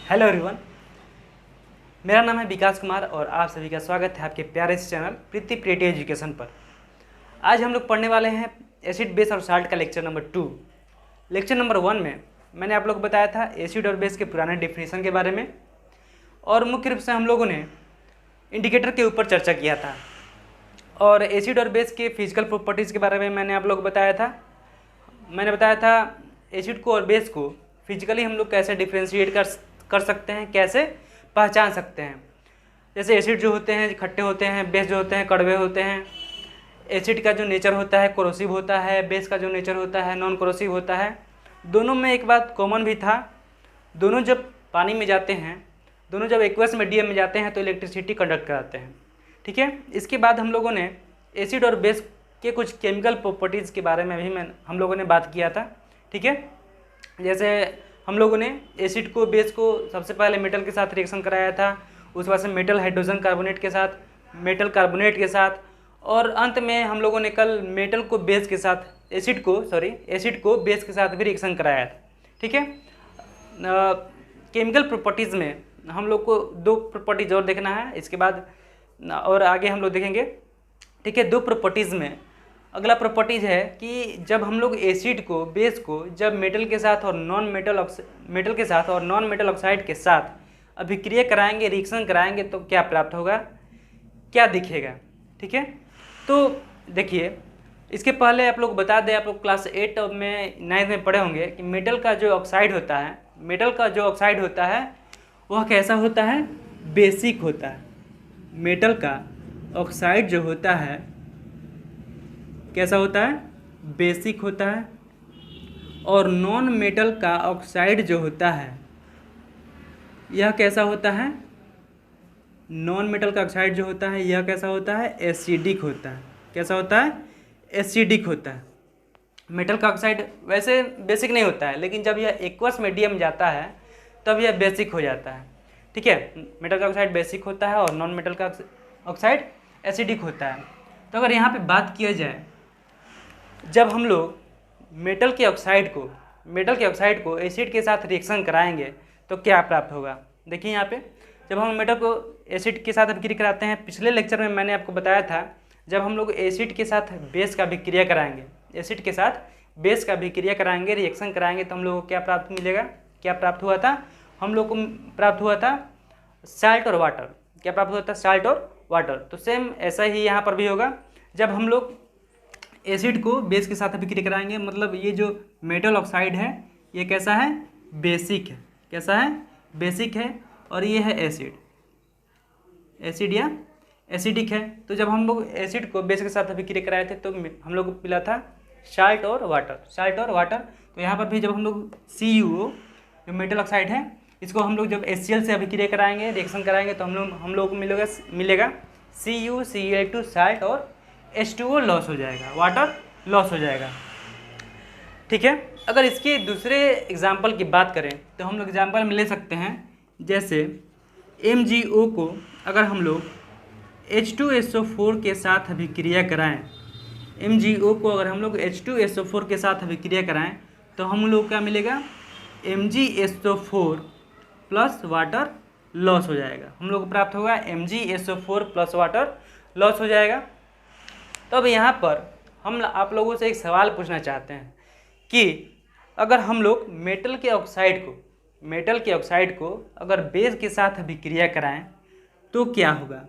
Hello everyone, मेरा नाम है विकास कुमार और आप सभी का स्वागत है आपके प्यारे से चैनल प्रीति क्रिएटिव एजुकेशन पर। आज हम लोग पढ़ने वाले हैं एसिड बेस और साल्ट का लेक्चर नंबर 2। लेक्चर नंबर 1 में मैंने आप लोग को बताया था एसिड और बेस के पुराने डिफिनीशन के बारे में, और मुख्य रूप से हम लोगों ने इंडिकेटर के ऊपर चर्चा किया था। और एसिड और बेस के फिजिकल प्रॉपर्टीज़ के बारे में मैंने आप लोग को बताया था। मैंने बताया था एसिड को और बेस को फिजिकली हम लोग कैसे डिफ्रेंशिएट कर सकते हैं, कैसे पहचान सकते हैं। जैसे एसिड जो होते हैं खट्टे होते हैं, बेस जो होते हैं कड़वे होते हैं। एसिड का जो नेचर होता है कोरोसिव होता है, बेस का जो नेचर होता है नॉन कोरोसिव होता है। दोनों में एक बात कॉमन भी था, दोनों जब पानी में जाते हैं, दोनों जब एक्वस मीडियम में जाते हैं तो इलेक्ट्रिसिटी कंडक्ट कराते हैं। ठीक है, इसके बाद हम लोगों ने एसिड और बेस के कुछ केमिकल प्रॉपर्टीज़ के बारे में भी हम लोगों ने बात किया था। ठीक है, जैसे हम लोगों ने एसिड को बेस को सबसे पहले मेटल के साथ रिएक्शन कराया था, उस बाद से मेटल हाइड्रोजन कार्बोनेट के साथ, मेटल कार्बोनेट के साथ, और अंत में हम लोगों ने कल मेटल को बेस के साथ एसिड को बेस के साथ भी रिएक्शन कराया था। ठीक है, केमिकल प्रॉपर्टीज़ में हम लोग को 2 प्रॉपर्टीज और देखना है, इसके बाद और आगे हम लोग देखेंगे। ठीक है, 2 प्रॉपर्टीज़ में अगला प्रॉपर्टीज़ है कि जब हम लोग एसिड को बेस को जब मेटल के साथ और नॉन मेटल ऑक्साइड के साथ अभिक्रिया कराएंगे, रिएक्शन कराएंगे तो क्या प्राप्त होगा, क्या दिखेगा। ठीक है, तो देखिए इसके पहले आप लोग बता दें, आप लोग क्लास 8 में 9 में पढ़े होंगे कि मेटल का जो ऑक्साइड होता है वह कैसा होता है, बेसिक होता है। मेटल का ऑक्साइड जो होता है कैसा होता है, बेसिक होता है। और नॉन मेटल का ऑक्साइड जो होता है यह कैसा होता है, नॉन मेटल का ऑक्साइड जो होता है यह कैसा होता है, एसिडिक होता है। कैसा होता है, एसिडिक होता है। मेटल का ऑक्साइड वैसे बेसिक नहीं होता है, लेकिन जब यह एक्वस मीडियम जाता है तब यह बेसिक हो जाता है। ठीक है, मेटल का ऑक्साइड बेसिक होता है और नॉन मेटल का ऑक्साइड एसिडिक होता है। तो अगर यहाँ पे बात किया जाए, जब हम लोग मेटल के ऑक्साइड को एसिड के साथ रिएक्शन कराएंगे तो क्या प्राप्त होगा। देखिए यहाँ पे जब हम मेटल को एसिड के साथ अभिक्रिया कराते हैं, पिछले लेक्चर में मैंने आपको बताया था जब हम लोग एसिड के साथ बेस का अभिक्रिया कराएंगे, रिएक्शन कराएंगे तो हम लोग को क्या प्राप्त मिलेगा, क्या प्राप्त हुआ था, हम लोग को प्राप्त हुआ था साल्ट और वाटर। क्या प्राप्त हुआ था, साल्ट और वाटर। तो सेम ऐसा ही यहाँ पर भी होगा, जब हम लोग एसिड को बेस के साथ अभिक्रिया कराएंगे, मतलब ये जो मेटल ऑक्साइड है ये कैसा है, बेसिक है। कैसा है, बेसिक है। और ये है एसिड या एसिडिक है। तो जब हम लोग एसिड को बेस के साथ अभिक्रिया कराए थे तो हम लोग को मिला था साल्ट और वाटर। तो यहाँ पर भी जब हम लोग CuO जो मेटल ऑक्साइड है इसको हम लोग जब HCl से अभिक्रिया कराएंगे, रिएक्शन कराएंगे तो हम लोग को मिलेगा CuCl2 साल्ट और H2O लॉस हो जाएगा, वाटर लॉस हो जाएगा। ठीक है, अगर इसके दूसरे एग्जाम्पल की बात करें तो हम लोग एग्जाम्पल में ले सकते हैं, जैसे MgO को अगर हम लोग H2SO4 के साथ अभिक्रिया कराएं, H2SO4 के साथ अभिक्रिया कराएं तो हम लोग क्या मिलेगा, MgSO4 प्लस वाटर लॉस हो जाएगा। हम लोग को प्राप्त होगा MgSO4 प्लस वाटर लॉस हो जाएगा। तो अब यहाँ पर हम आप लोगों से एक सवाल पूछना चाहते हैं कि अगर हम लोग मेटल के ऑक्साइड को अगर बेस के साथ अभिक्रिया कराएं तो क्या होगा।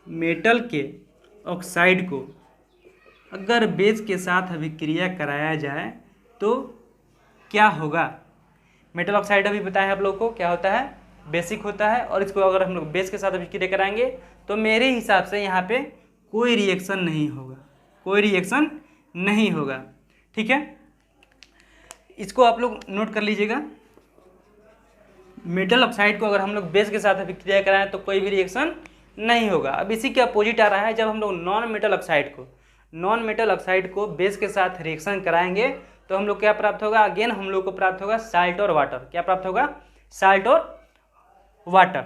मेटल के ऑक्साइड को अगर बेस के साथ अभिक्रिया कराया जाए तो क्या होगा। मेटल ऑक्साइड अभी बताया आप लोग को क्या होता है, बेसिक होता है। और इसको अगर हम लोग बेस के साथ अभिक्रिया कराएंगे तो मेरे हिसाब से यहाँ पे कोई रिएक्शन नहीं होगा। ठीक है, इसको आप लोग नोट कर लीजिएगा। मेटल ऑक्साइड को अगर हम लोग बेस के साथ अभिक्रिया कराएं तो कोई भी रिएक्शन नहीं होगा। अब इसी के अपोजिट आ रहा है, जब हम लोग नॉन मेटल ऑक्साइड को बेस के साथ रिएक्शन कराएंगे तो हम लोग क्या प्राप्त होगा, अगेन हम लोग को प्राप्त होगा साल्ट और वाटर। क्या प्राप्त होगा, साल्ट और वाटर।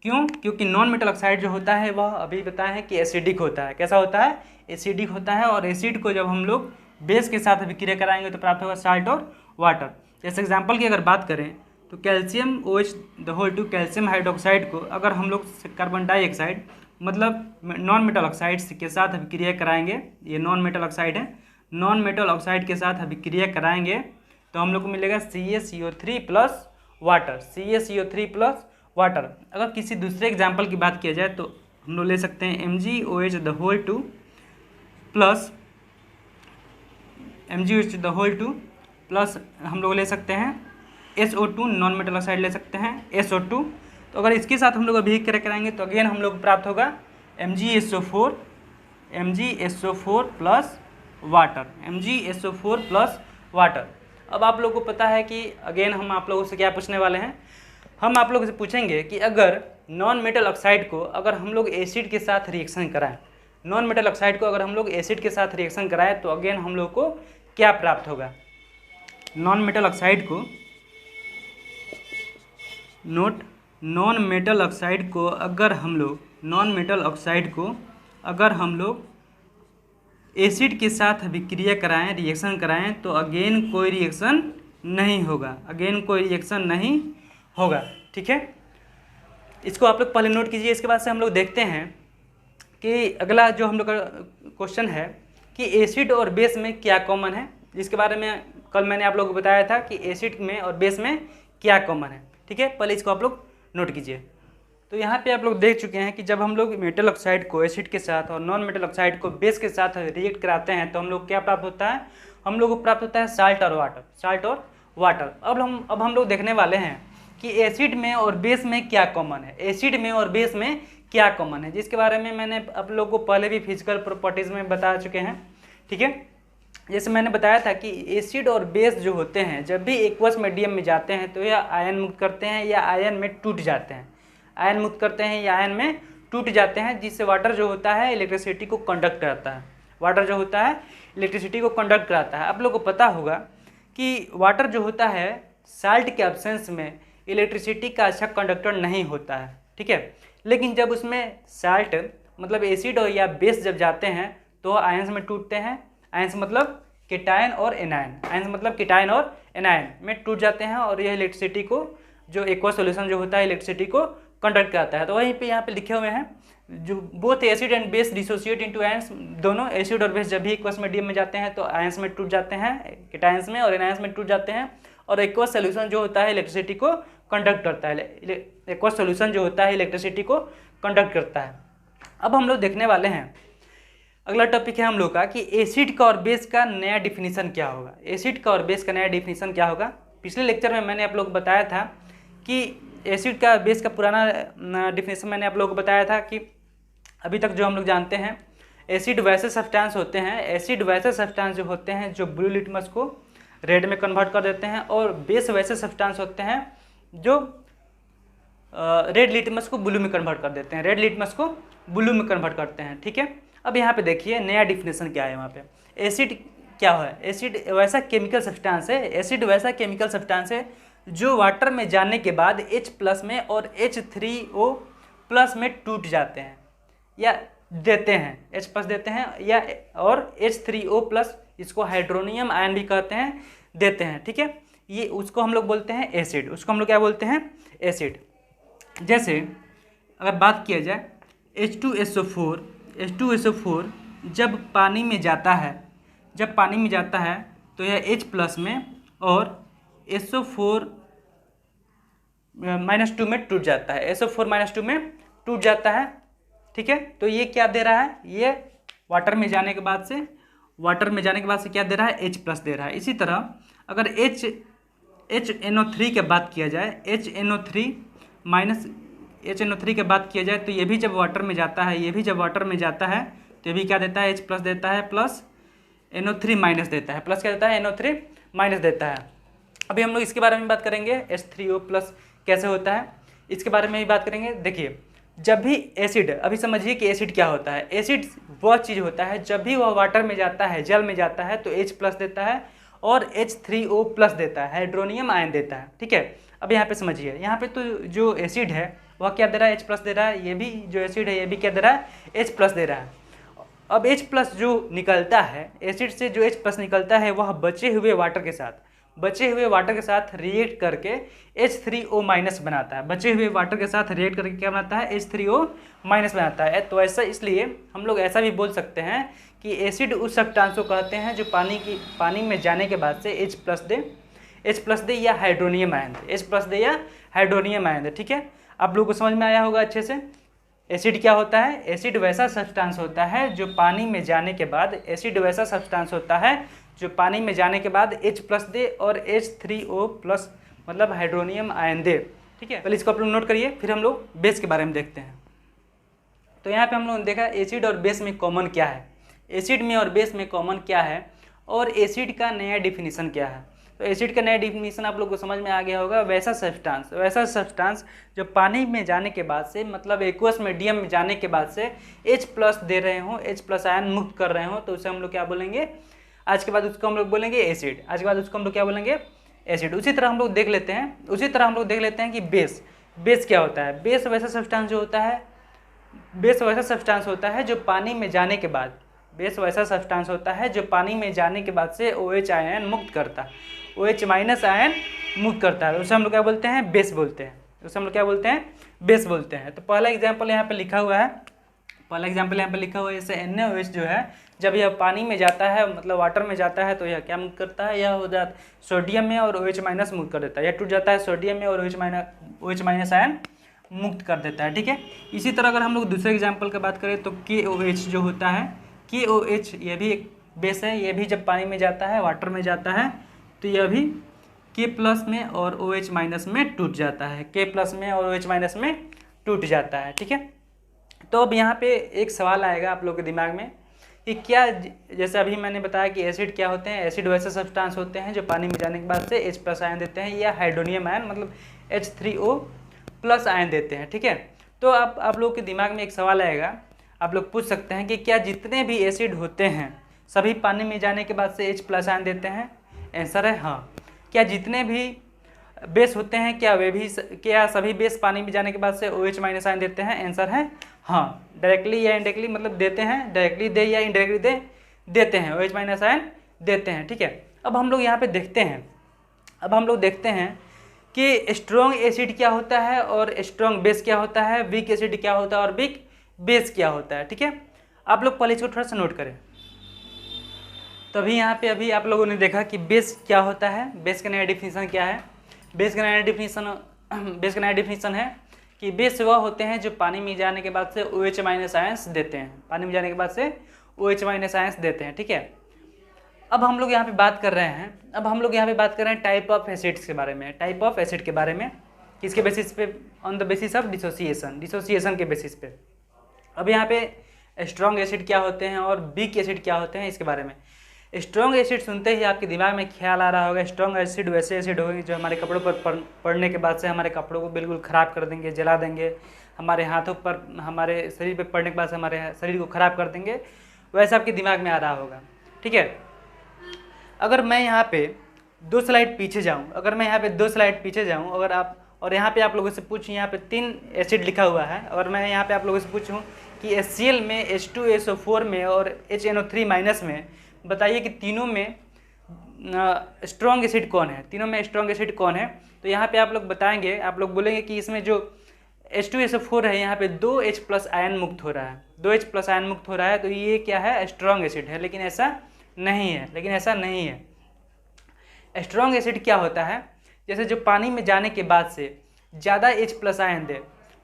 क्यों, क्योंकि नॉन मेटल ऑक्साइड जो होता है वह अभी बताया है कि एसिडिक होता है। कैसा होता है, एसिडिक होता है। और एसिड को जब हम लोग बेस के साथ अभिक्रिया कराएंगे तो प्राप्त होगा साल्ट और वाटर। जैसे एग्जाम्पल की अगर बात करें तो calcium OH the whole two calcium hydroxide को अगर हम लोग कार्बन डाइऑक्साइड मतलब नॉन मेटल ऑक्साइड के साथ अभिक्रिया कराएंगे, ये नॉन मेटल ऑक्साइड है, नॉन मेटल ऑक्साइड के साथ अभिक्रिया कराएंगे तो हम लोग को मिलेगा CaCO3 plus water, CaCO3 plus water. अगर किसी दूसरे एग्जाम्पल की बात किया जाए तो हम लोग ले सकते हैं MgOH the whole two plus MgOH the whole two plus हम लोग ले सकते हैं SO2 नॉन मेटल ऑक्साइड ले सकते हैं SO2। तो अगर इसके साथ हम लोग अभिक्रिया कराएंगे तो अगेन हम लोग प्राप्त होगा MgSO4 plus water, MgSO4 plus water. अब आप लोगों को पता है कि अगेन हम आप लोगों से क्या पूछने वाले हैं, हम आप लोगों से पूछेंगे कि अगर नॉन मेटल ऑक्साइड को अगर हम लोग एसिड के साथ रिएक्शन कराएं, नॉन मेटल ऑक्साइड को अगर हम लोग एसिड के साथ रिएक्शन कराएं तो अगेन हम लोग को क्या प्राप्त होगा। नॉन मेटल ऑक्साइड को नॉन मेटल ऑक्साइड को अगर हम लोग एसिड के साथ अभिक्रिया कराएं, रिएक्शन कराएं तो अगेन कोई रिएक्शन नहीं होगा, ठीक है। इसको आप लोग पहले नोट कीजिए। इसके बाद से हम लोग देखते हैं कि अगला जो हम लोग का क्वेश्चन है कि एसिड और बेस में क्या कॉमन है, जिसके बारे में कल मैंने आप लोगों को बताया था कि एसिड में और बेस में क्या कॉमन है, ठीक है। पहले इसको आप लोग नोट कीजिए। तो यहाँ पे आप लोग देख चुके हैं कि जब हम लोग मेटल ऑक्साइड को एसिड के साथ और नॉन मेटल ऑक्साइड को बेस के साथ रिएक्ट कराते हैं तो हम लोग क्या प्राप्त होता है, हम लोग को प्राप्त होता है साल्ट और वाटर। अब हम लोग देखने वाले हैं कि एसिड में और बेस में क्या कॉमन है, जिसके बारे में मैंने आप लोगों को पहले भी फिजिकल प्रॉपर्टीज़ में बता चुके हैं, ठीक है। जैसे मैंने बताया था कि एसिड और बेस जो होते हैं जब भी एक्वस मीडियम में जाते हैं तो या आयन मुक्त करते हैं या आयन में टूट जाते हैं, जिससे वाटर जो होता है इलेक्ट्रिसिटी को कंडक्ट कराता है। आप लोगों को पता होगा कि वाटर जो होता है साल्ट के एब्सेंस में इलेक्ट्रिसिटी का अच्छा कंडक्टर नहीं होता है, ठीक है। लेकिन जब उसमें साल्ट मतलब एसिड और या बेस जब जाते हैं तो आयंस में टूटते हैं। आयंस मतलब कीटायन और एनायन में टूट जाते हैं और यह इलेक्ट्रिसिटी को जो एक्वस सॉल्यूशन जो होता है इलेक्ट्रिसिटी को कंडक्ट कराता है। तो वहीं पे यहाँ पे लिखे हुए हैं जो both acid and base dissociate into ions, दोनों एसिड और बेस जब भी एक्वस मीडियम में जाते हैं तो आयंस में टूट जाते हैं, कीटायंस में और एनायंस में टूट जाते हैं और एक्वस सॉल्यूशन जो होता है इलेक्ट्रिसिटी को कंडक्ट करता है। अब हम लोग देखने वाले हैं, अगला टॉपिक है हम लोग का कि एसिड का और बेस का नया डिफिनीशन क्या होगा। पिछले लेक्चर में मैंने आप लोग को बताया था कि एसिड का बेस का पुराना डिफिनीशन मैंने आप लोग को बताया था कि अभी तक जो हम लोग जानते हैं एसिड वैसे सब्सटेंस होते हैं जो ब्लू लिटमस को रेड में कन्वर्ट कर देते हैं और बेस वैसे सब्सटेंस होते हैं जो रेड लिटमस को ब्लू में कन्वर्ट करते हैं, ठीक है। अब यहाँ पे देखिए नया डिफिनेशन क्या है। वहाँ पे एसिड क्या है, एसिड वैसा केमिकल सब्सटेंस है जो वाटर में जाने के बाद H+ में और H3O+ में टूट जाते हैं या देते हैं, H+ देते हैं या और H3O+, इसको हाइड्रोनियम आयन भी कहते हैं, देते हैं, ठीक है। ये उसको हम लोग बोलते हैं एसिड, एसिड। जैसे अगर बात किया जाए H2SO4 जब पानी में जाता है तो यह H+ में और SO4- में टूट जाता है, SO4- में टूट जाता है, ठीक है। तो ये क्या दे रहा है, ये वाटर में जाने के बाद से क्या दे रहा है, H+ दे रहा है। इसी तरह अगर HNO3 की बात किया जाए, HNO3 की बात किया जाए तो ये भी जब वाटर में जाता है तो ये भी क्या देता है, H+ देता है प्लस NO3- देता है, प्लस क्या देता है, NO3- देता है। अभी हम लोग इसके बारे में बात करेंगे H3O+ कैसे होता है, इसके बारे में भी बात करेंगे। देखिए जब भी एसिड, अभी समझिए कि एसिड क्या होता है। एसिड वह चीज़ होता है जब भी वह वाटर में जाता है, जल में जाता है तो H+ देता है और H3O+ देता है, हाइड्रोनियम आयन देता है, ठीक है। अब यहाँ पे समझिए, यहाँ पे तो जो एसिड है वह क्या दे रहा है, H+ दे रहा है। ये भी जो एसिड है ये भी क्या दे रहा है, H+ दे रहा है। अब H+ जो निकलता है एसिड से, जो H+ निकलता है वह बचे हुए वाटर के साथ बचे हुए वाटर के साथ रिएक्ट करके H3O माइनस बनाता है। बचे हुए वाटर के साथ रिएक्ट करके क्या बनाता है? H3O माइनस बनाता है। तो ऐसा इसलिए हम लोग ऐसा भी बोल सकते हैं कि एसिड उस सब्सटेंस को कहते हैं जो पानी में जाने के बाद से H प्लस दे या हाइड्रोनियम आयन दे, H प्लस दे या हाइड्रोनियम आयन दे। ठीक है, आप लोगों को समझ में आया होगा अच्छे से। एसिड क्या होता है? एसिड वैसा सब्सटेंस होता है जो पानी में जाने के बाद जो पानी में जाने के बाद H प्लस दे और H3O प्लस मतलब हाइड्रोनियम आयन दे। ठीक है, पहले इसको आप लोग नोट करिए, फिर हम लोग बेस के बारे में देखते हैं। तो यहाँ पे हम लोगों ने देखा एसिड और बेस में कॉमन क्या है, एसिड में और बेस में कॉमन क्या है, और एसिड का नया डिफिनीशन क्या है। तो एसिड का नया डिफिनीशन आप लोग को समझ में आ गया होगा। वैसा सब्सटेंस जो पानी में जाने के बाद से मतलब एक्वस मीडियम में जाने के बाद से H प्लस दे रहे हो, H प्लस आयन मुक्त कर रहे हो, तो उसे हम लोग क्या बोलेंगे? आज के बाद उसको हम लोग बोलेंगे एसिड। आज के बाद उसको हम लोग क्या बोलेंगे? एसिड। उसी तरह हम लोग देख लेते हैं कि बेस क्या होता है। बेस वैसा सब्सटेंस होता है जो पानी में जाने के बाद से OH आयन मुक्त करता है, OH माइनस आयन मुक्त करता है। उसे हम लोग क्या बोलते हैं? बेस बोलते हैं। बेस बोलते हैं। तो पहला एग्जाम्पल यहाँ पे लिखा हुआ है, जैसे NaOH जो है, जब यह पानी में जाता है मतलब वाटर में जाता है तो यह क्या मुक्त करता है? यह हो जाता सोडियम में और OH माइनस मुक्त कर देता है। यह टूट जाता है सोडियम में और OH माइनस आयन मुक्त कर देता है। ठीक है, इसी तरह अगर हम लोग दूसरे एग्जाम्पल की बात करें तो KOH जो होता है, KOH यह भी एक बेस है। यह भी जब पानी में जाता है, वाटर में जाता है, तो यह भी K प्लस में और OH माइनस में टूट जाता है, K प्लस में और OH माइनस में टूट जाता है। ठीक है, तो अब यहाँ पे एक सवाल आएगा आप लोग के दिमाग में कि क्या, जैसे अभी मैंने बताया कि एसिड क्या होते हैं, एसिड वैसे सब्सटेंस होते हैं जो पानी में जाने के बाद से H प्लस आयन देते हैं या हाइड्रोनियम आयन मतलब H3O प्लस आयन देते हैं। ठीक है, तो आप लोग के दिमाग में एक सवाल आएगा, आप लोग पूछ सकते हैं कि क्या जितने भी एसिड होते हैं सभी पानी में जाने के बाद से H प्लस आयन देते हैं? आंसर है हाँ। क्या जितने भी बेस होते हैं क्या सभी बेस पानी में जाने के बाद से OH माइनस आयन देते हैं? आंसर है हाँ। डायरेक्टली या इनडायरेक्टली मतलब देते हैं, डायरेक्टली दे या इनडायरेक्टली देते हैं, OH माइनस आयन देते हैं। ठीक है, अब हम लोग यहाँ पे देखते हैं कि स्ट्रॉन्ग एसिड क्या होता है और स्ट्रॉन्ग बेस क्या होता है, वीक एसिड क्या होता है और वीक बेस क्या होता है। ठीक है, आप लोग पहले इसको थोड़ा सा नोट करें। तभी यहाँ पे अभी आप लोगों ने देखा कि बेस क्या होता है, बेस का नया डिफिनीशन क्या है। बेस का नया डिफिनीशन है कि बेस वह होते हैं जो पानी में जाने के बाद से OH माइनस आयंस देते हैं। ठीक है, अब हम लोग यहाँ पे बात कर रहे हैं टाइप ऑफ एसिड्स के बारे में, किसके बेसिस पे? On the basis of dissociation के बेसिस पे। अब यहाँ पे स्ट्रॉन्ग एसिड क्या होते हैं और वीक एसिड क्या होते हैं इसके बारे में। स्ट्रॉन्ग एसिड सुनते ही आपके दिमाग में ख्याल आ रहा होगा, स्ट्रॉन्ग एसिड वैसे एसिड होंगे जो हमारे कपड़ों पर पड़ने के बाद से हमारे कपड़ों को बिल्कुल ख़राब कर देंगे, जला देंगे, हमारे हाथों पर, हमारे शरीर पर पड़ने के बाद से हमारे शरीर को ख़राब कर देंगे, वैसा आपके दिमाग में आ रहा होगा। ठीक है, अगर मैं यहाँ पे 2 स्लाइड पीछे जाऊँ अगर आप, और यहाँ पे आप लोगों से पूछूँ, यहाँ पे 3 एसिड लिखा हुआ है, और मैं यहाँ पे आप लोगों से पूछूँ कि HCl में, H2SO4 में और HNO3 माइनस में बताइए कि तीनों में स्ट्रॉन्ग एसिड कौन है। तो यहाँ पे आप लोग बताएंगे, आप लोग बोलेंगे कि इसमें जो H2SO4 है यहाँ पे 2H प्लस आयन मुक्त हो रहा है, तो ये क्या है? स्ट्रॉन्ग एसिड है। लेकिन ऐसा नहीं है। स्ट्रॉन्ग एसिड क्या होता है? जैसे जो पानी में जाने के बाद से ज़्यादा H प्लस आयन दे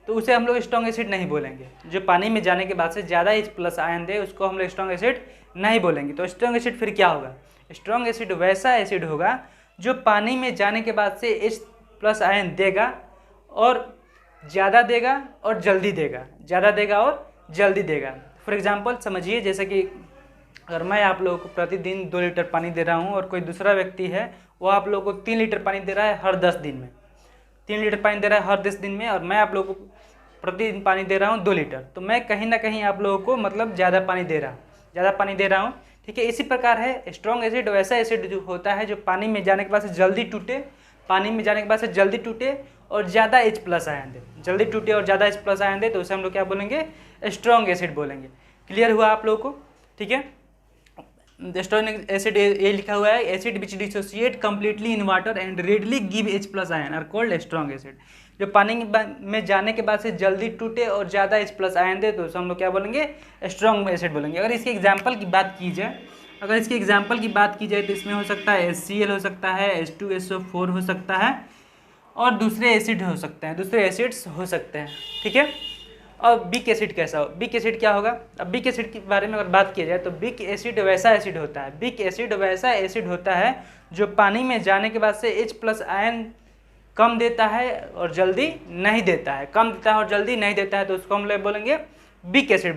तो उसे हम लोग स्ट्रॉन्ग एसिड नहीं बोलेंगे। जो पानी में जाने के बाद से ज़्यादा H प्लस आयन दे उसको हम लोग स्ट्रॉन्ग एसिड नहीं बोलेंगे। तो स्ट्रॉन्ग एसिड फिर क्या होगा? स्ट्रॉन्ग एसिड वैसा एसिड होगा जो पानी में जाने के बाद से H प्लस आयन देगा और ज़्यादा देगा और जल्दी देगा। फॉर एग्जांपल समझिए, जैसे कि अगर मैं आप लोगों को प्रतिदिन 2 लीटर पानी दे रहा हूँ और कोई दूसरा व्यक्ति है वो आप लोगों को 3 लीटर पानी दे रहा है हर 10 दिन में, 3 लीटर पानी दे रहा है हर 10 दिन में, और मैं आप लोगों को प्रतिदिन पानी दे रहा हूँ 2 लीटर, तो मैं कहीं ना कहीं आप लोगों को मतलब ज़्यादा पानी दे रहा हूँ। ठीक है, इसी प्रकार है स्ट्रॉन्ग एसिड वैसा एसिड जो होता है जो पानी में जाने के बाद से जल्दी टूटे और ज़्यादा H प्लस आयन दे, तो उसे हम लोग क्या बोलेंगे? स्ट्रॉन्ग एसिड बोलेंगे। क्लियर हुआ आप लोगों को? ठीक है, स्ट्रॉन्ग एसिड ये लिखा हुआ है, acid which dissociate completely in water and readily give H+ ion are called strong acid. जो पानी में जाने के बाद से जल्दी टूटे और ज़्यादा H+ आयन दे तो हम लोग क्या बोलेंगे, स्ट्रॉन्ग एसिड बोलेंगे। अगर इसके एग्जाम्पल की बात की जाए, तो इसमें हो सकता है HCl हो सकता है, H2SO4 हो सकता है और दूसरे एसिड हो सकते हैं, दूसरे एसिड्स हो सकते हैं, ठीक है। और बिक एसिड कैसा हो, बिक एसिड क्या होगा। अब बिक एसिड के बारे में अगर बात की जाए तो बिक एसिड वैसा एसिड होता है जो पानी में जाने के बाद से H+ आयन कम देता है और जल्दी नहीं देता है, तो उसको हम लोग बोलेंगे बिक एसिड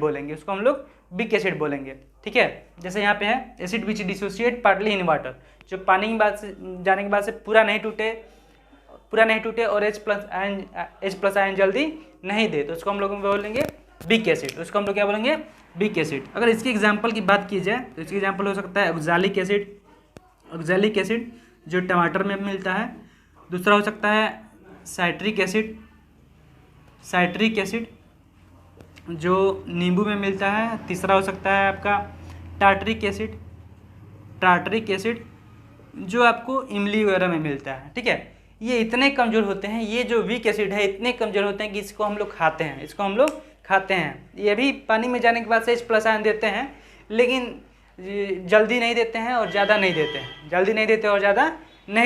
बोलेंगे, ठीक है। जैसे यहाँ पे है acid which dissociate partly in water, जो पानी के बाद से जाने के बाद से पूरा नहीं टूटे और H+ आयन जल्दी नहीं दे, तो उसको हम लोग बोलेंगे बिक एसिड। अगर इसके एग्जाम्पल की बात की जाए तो इसकी एग्जाम्पल हो सकता है ऑक्सैलिक एसिड जो टमाटर में मिलता है। दूसरा हो सकता है साइट्रिक एसिड जो नींबू में मिलता है। तीसरा हो सकता है आपका टार्टरिक एसिड जो आपको इमली वगैरह में मिलता है, ठीक है। ये इतने कमज़ोर होते हैं, ये जो वीक एसिड है इतने कमज़ोर होते हैं कि इसको हम लोग खाते हैं। ये भी पानी में जाने के बाद से H+ आयन देते हैं, लेकिन जल्दी नहीं देते हैं और ज़्यादा नहीं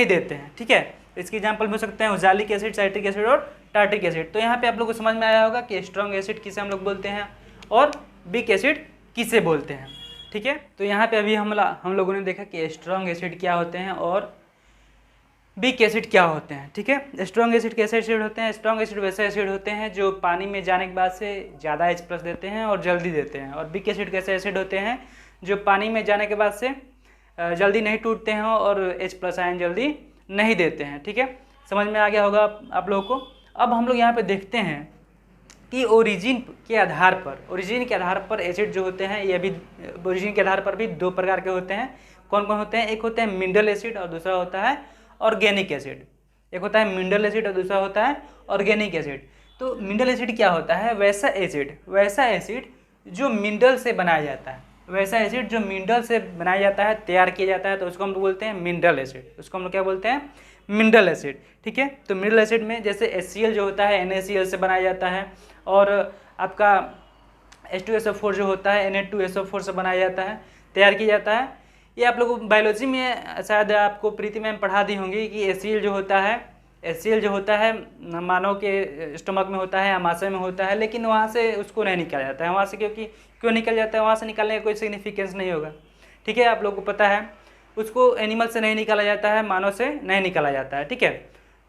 देते हैं, ठीक है। इसके एग्जाम्पल हो सकते हैं ऑक्सैलिक एसिड, साइट्रिक एसिड और टार्टरिक एसिड। तो यहाँ पे आप लोग को समझ में आया होगा कि स्ट्रॉन्ग एसिड किसे हम लोग बोलते हैं और बिक एसिड किसे बोलते हैं, ठीक है। तो यहाँ पे अभी हम लोगों ने देखा कि स्ट्रॉन्ग एसिड क्या होते हैं और बिक एसिड क्या होते हैं, ठीक है। स्ट्रॉन्ग एसिड कैसे एसिड होते हैं, स्ट्रॉन्ग एसिड वैसे एसिड होते हैं जो पानी में जाने के बाद से ज़्यादा H+ देते हैं और जल्दी देते हैं। और बिक एसिड कैसे एसिड होते हैं जो पानी में जाने के बाद से जल्दी नहीं टूटते हैं और H+ आयन जल्दी नहीं देते हैं, ठीक है। समझ में आ गया होगा आप लोगों को। अब हम लोग यहाँ पे देखते हैं कि ओरिजिन के आधार पर एसिड जो होते हैं, ये भी ओरिजिन के आधार पर भी दो प्रकार के होते हैं। कौन कौन होते हैं, एक होता है मिनरल एसिड और दूसरा होता है ऑर्गेनिक एसिड। तो मिनरल एसिड क्या होता है, वैसा एसिड जो मिनरल से बनाया जाता है, तैयार किया जाता है, तो उसको हम लोग बोलते हैं मिनरल एसिड, ठीक है। तो मिनरल एसिड में जैसे HCl जो होता है NaCl से बनाया जाता है और आपका H2SO4 जो होता है Na2SO4 से बनाया जाता है, तैयार किया जाता है। ये आप लोगों को बायोलॉजी में शायद आपको प्रीति मैम पढ़ा दी होंगी कि HCl जो होता है मानव के स्टमक में होता है, आमाशय में होता है, लेकिन वहाँ से उसको नहीं निकाला जाता है। वहाँ से क्यों निकल जाता है, वहाँ से निकालने का कोई सिग्निफिकेंस नहीं होगा, ठीक है। आप लोगों को पता है उसको एनिमल से नहीं निकाला जाता है, मानव से नहीं निकाला जाता है, ठीक है।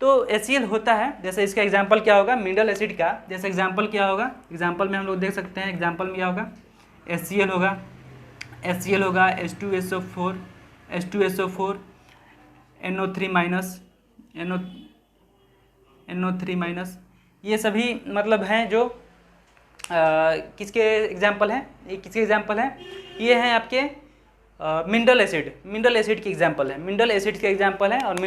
तो HCl होता है, जैसे इसका एग्जाम्पल क्या होगा मिनरल एसिड का, जैसे एग्जाम्पल क्या होगा, एग्जाम्पल में हम लोग देख सकते हैं। एग्जाम्पल में क्या होगा, HCl होगा H2SO4 NO3 ये सभी मतलब हैं जो किसके एग्जाम्पल हैं, ये हैं आपके मिनरल एसिड के एग्जाम्पल है। और मिनरल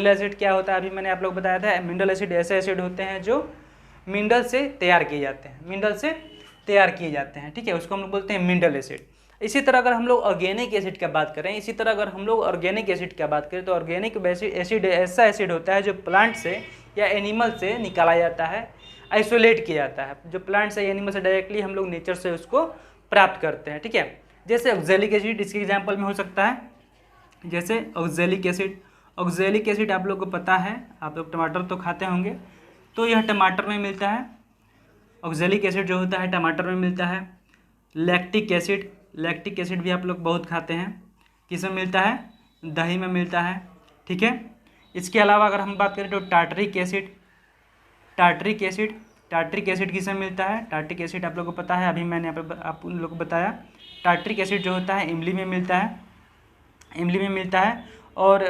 एसिड क्या होता है, अभी मैंने आप लोग बताया था। मिनरल एसिड ऐसे एसिड होते हैं जो मिनरल से तैयार किए जाते हैं, ठीक है। उसको हम लोग बोलते हैं मिनरल एसिड। इसी तरह अगर हम लोग ऑर्गेनिक एसिड की बात करें, तो ऑर्गेनिक एसिड ऐसा एसिड होता है जो प्लांट से या एनिमल से निकाला जाता है, आइसोलेट किया जाता है। जो प्लांट से या एनिमल से डायरेक्टली हम लोग नेचर से उसको प्राप्त करते हैं, ठीक है। जैसे ऑक्सैलिक एसिड इसके एग्जाम्पल में हो सकता है, जैसे ऑक्सैलिक एसिड आप लोग को पता है, आप लोग टमाटर तो खाते होंगे, तो यह टमाटर में मिलता है। ऑक्सैलिक एसिड जो होता है टमाटर में मिलता है। लैक्टिक एसिड भी आप लोग बहुत खाते हैं, किस में मिलता है, दही में मिलता है, ठीक है। इसके अलावा अगर हम बात करें तो टार्टरिक एसिड किस में मिलता है, टार्टरिक एसिड आप लोग को पता है, अभी मैंने आप उन लोग को बताया। टार्टरिक एसिड जो होता है इमली में मिलता है। और